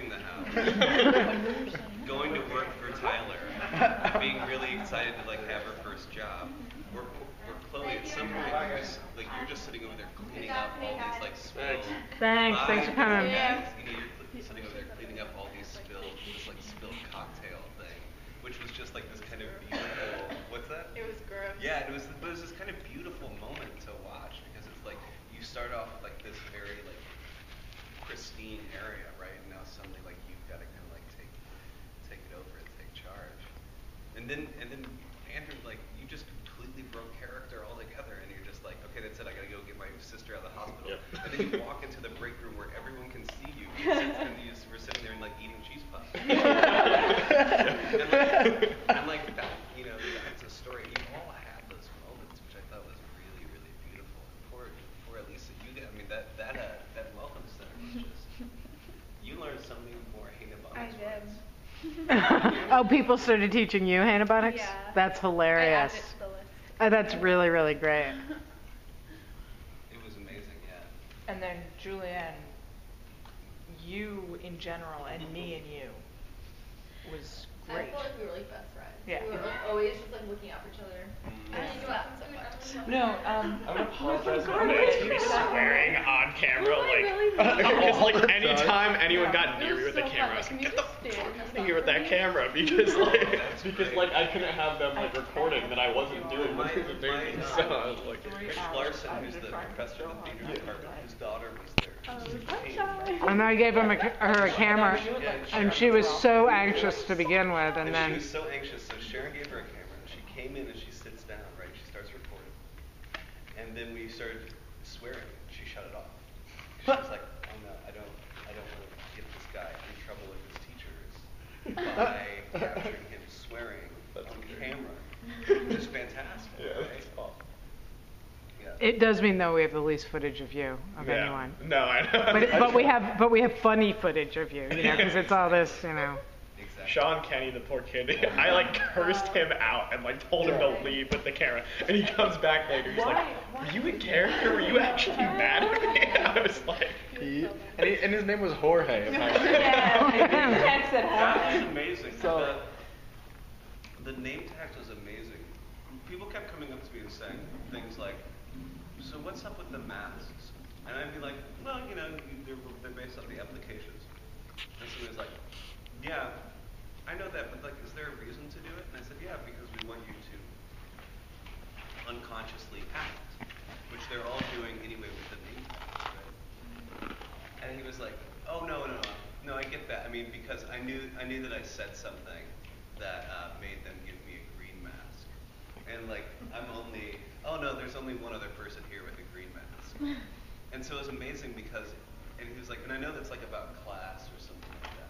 the house, going to work for Tyler, being really excited to like have her first job. Or Chloe, at some point, you're just sitting over there cleaning up all these like spilled. Thanks for coming. You're sitting over there cleaning up all these spilled cocktail thing, which was just like this kind of beautiful. What's that? It was gross. Yeah, it was this kind of beautiful moment to watch because it's like you start off with like this very like pristine area, right? And now suddenly like you've got to kind of like take it over and take charge. And then Andrew, like you just completely broke character altogether, and you're just like, okay, that's it. I gotta go get my sister out of the hospital. Yep. And then you walk into the break room where everyone can see you, and we're sitting there and like eating cheese puffs. and like that, that's a story. You all had those moments, which I thought was really, really beautiful. Poor Elisa, that welcome center was just. You learned something more Hanabonics. I did. Oh, people started teaching you Hanabonics? Yeah. That's hilarious. I added to the list. Oh, that's really, really great. It was amazing, yeah. And then Julianne, you in general and me and you was great. I felt like we were like best friends. Yeah. We were always just like looking out for each other. I didn't go out so much. No, I'm gonna apologize. I'm gonna be swearing on camera, because like anytime anyone got near me with the camera, I was like, get the fuck out of here with that camera, because I couldn't have them like recording that I wasn't doing what they were doing. So I was like, Rich Larson, who's the professor in the theater department, whose daughter was there. And I gave her a camera, and she was so anxious to begin with, and then. She was so anxious, so Sharon gave her a camera, and she came in and she sits down, right? She starts recording. And then we started swearing. She shut it off. She was like, oh no, I don't want to get this guy in trouble with his teachers by capturing him swearing on camera. Which is fantastic, right? That's awesome. It does mean though we have the least footage of you anyone. No, I know. But we have funny footage of you, because it's all this, Exactly. Sean Kenny, the poor kid, I like cursed him out and like told him to leave with the camera, and he comes back later. He's like, "Were you in character? Were you actually mad at me?" I was like, and his name was Jorge. Apparently. Text said That Jorge. was amazing. So, the name tags was amazing. People kept coming up to me and saying things like, so what's up with the masks? And I'd be like, well, they're based on the applications. And somebody was like, yeah, I know that, but like, is there a reason to do it? And I said, yeah, because we want you to unconsciously act, which they're all doing anyway with the name tags, right? And he was like, oh, no, I get that. Because I knew that I said something that made them give me a green mask. And like, there's only one other person here with a green mask. And so it was amazing because, and he was like, and I know that's like about class or something like that.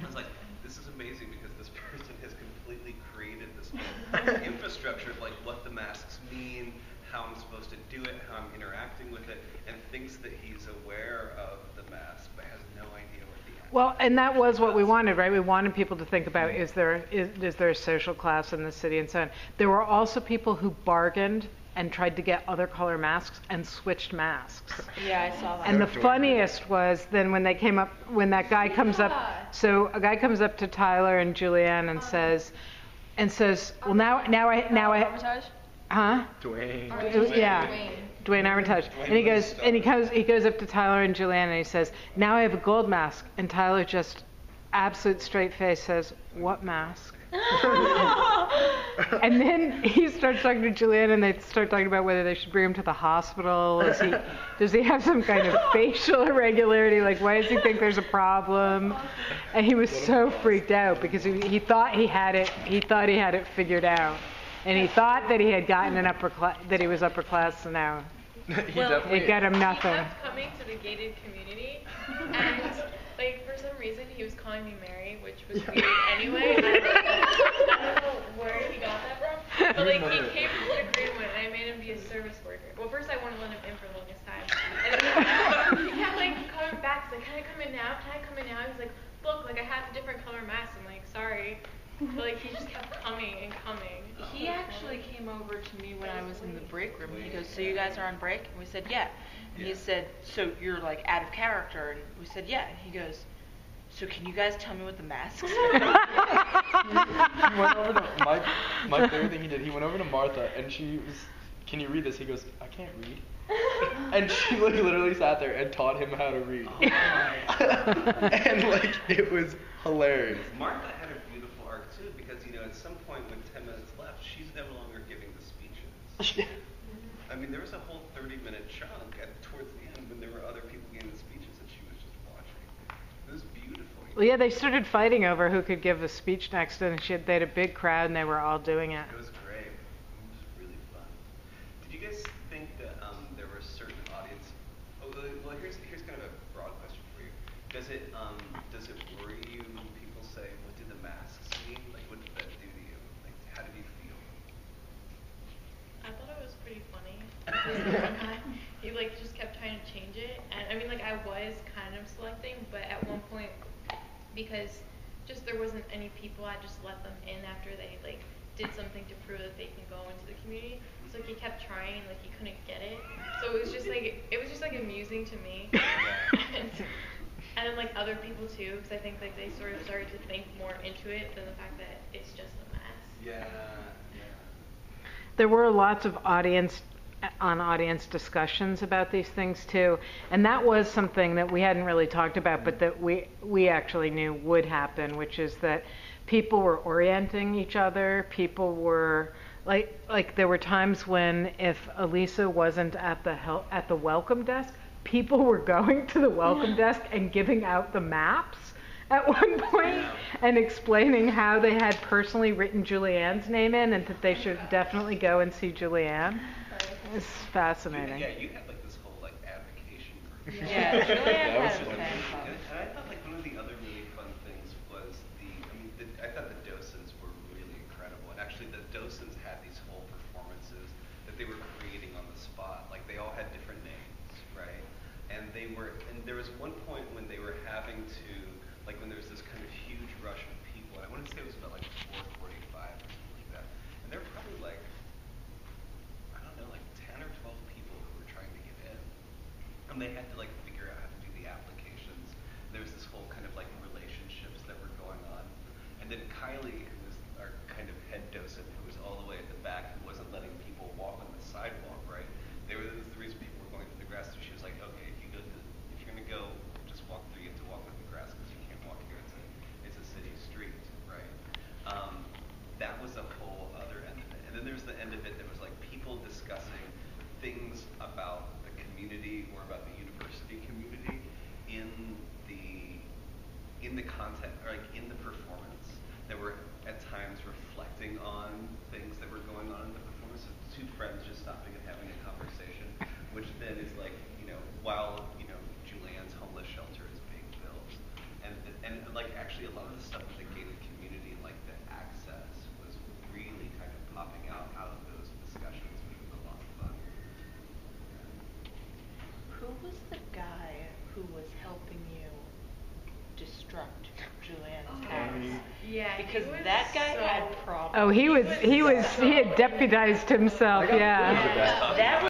I was like, this is amazing because this person has completely created this whole infrastructure of like what the masks mean, how I'm supposed to do it, how I'm interacting with it, and thinks that he's aware of the mask but has no idea what the act. Well, and that was what we wanted, right? We wanted people to think about, is there a social class in the city and so on. There were also people who bargained and tried to get other color masks and switched masks. Yeah, I saw that. And the funniest was then when that guy comes up, so a guy comes up to Tyler and Julianne and says, well now I, Armitage? huh? Dwayne. Yeah. Dwayne Armitage. And he goes up to Tyler and Julianne and he says, now I have a gold mask. And Tyler just absolute straight face says, what mask? And then he starts talking to Julianne and they start talking about whether they should bring him to the hospital. Does he have some kind of facial irregularity? Like, why does he think there's a problem? And he was so freaked out because he thought he had it figured out. And he thought that he had gotten an upper class, that he was upper class, so now it got him nothing. He kept coming to the gated community, and like for some reason he was calling me Mary, which was weird anyway. I don't know where he got that from, but like he came to the agreement, and I made him be a service worker. Well, first I wanted to let him in for the longest time, and then he kept like coming back. He's like, can I come in now? Can I come in now? He was like, look, like I have a different color mask. I'm like, sorry. But like he just kept coming and coming. He actually came over to me when I was in the break room. He goes, so you guys are on break? And we said, yeah. And he said, so you're like out of character? And we said, yeah. And he goes, So can you guys tell me what the masks are? He went over to my favorite thing he did. He went over to Martha and she was, can you read this? He goes, I can't read. And she like literally sat there and taught him how to read. Oh my. And like it was hilarious. Martha had a beautiful arc too, because at some point when 10 minutes left, she's no longer giving the speeches. I mean, there was a whole 30-minute chunk towards the end when there were other people giving the speeches and she was just watching. It was beautiful. Well, yeah, they started fighting over who could give the speech next, and they had a big crowd, and they were all doing it. It was great. It was really fun. Did you guys think that there were certain audience? Oh, well, here's kind of a broad question for you. Does it worry you when people say, "What did the masks mean?" Like, what did that do to you? Like, how did you feel? I thought it was pretty funny. He just kept trying to change it, and I mean I was kind of selecting, but at one point, because just there wasn't any people, I just let them in after they did something to prove that they can go into the community. So he kept trying, he couldn't get it. So it was just amusing to me, and then other people too, because I think they sort of started to think more into it than the fact that it's just a mask. Yeah. There were lots of audience discussions about these things too, and that was something that we hadn't really talked about, but that we actually knew would happen, which is that people were orienting each other. People were like there were times when if Elisa wasn't at the welcome desk, people were going to the welcome desk and giving out the maps at one point and explaining how they had personally written Julianne's name in and that they should definitely go and see Julianne. It's fascinating. Yeah, you had this whole advocation group. Yeah, Julianne That was had a fun. fan club. And I thought one of the other really fun things was I thought the docents were really incredible. And actually the docents had these whole performances that they were creating on the spot. They all had different names, right? And there was one point when they were having to, when there was this kind of huge rush of people, and I want to say it was about 4:45 or something like that. And there were probably 10 or 12 people who were trying to get in. And they had to figure out how to do the applications. There was this whole kind of relationships that were going on. And then Kylie, who was our kind of head docent, who was all the way at the back, who wasn't letting people walk on the sidewalk, right? There was the reason people were going through the grass. So she was like, okay, if you're gonna go, just walk through. You have to walk through the grass because you can't walk here. It's a city street, right? That was a whole other end of it. And then there was the end of it that was people discussing things about the community or about the university community in the content, or in the performance, that were at times reflecting on things that were going on in the performance. So two friends just stopping and having a conversation, which then is while Julianne's homeless shelter is being built, and actually a lot of the stuff with the gated community and the access was really kind of popping out of those discussions, which was a lot of fun. Who was the guy who was helping you destruct Julianne's house? Yeah, Because he was that guy so had problems. Oh, he had deputized himself. I got Yeah. bored with that. That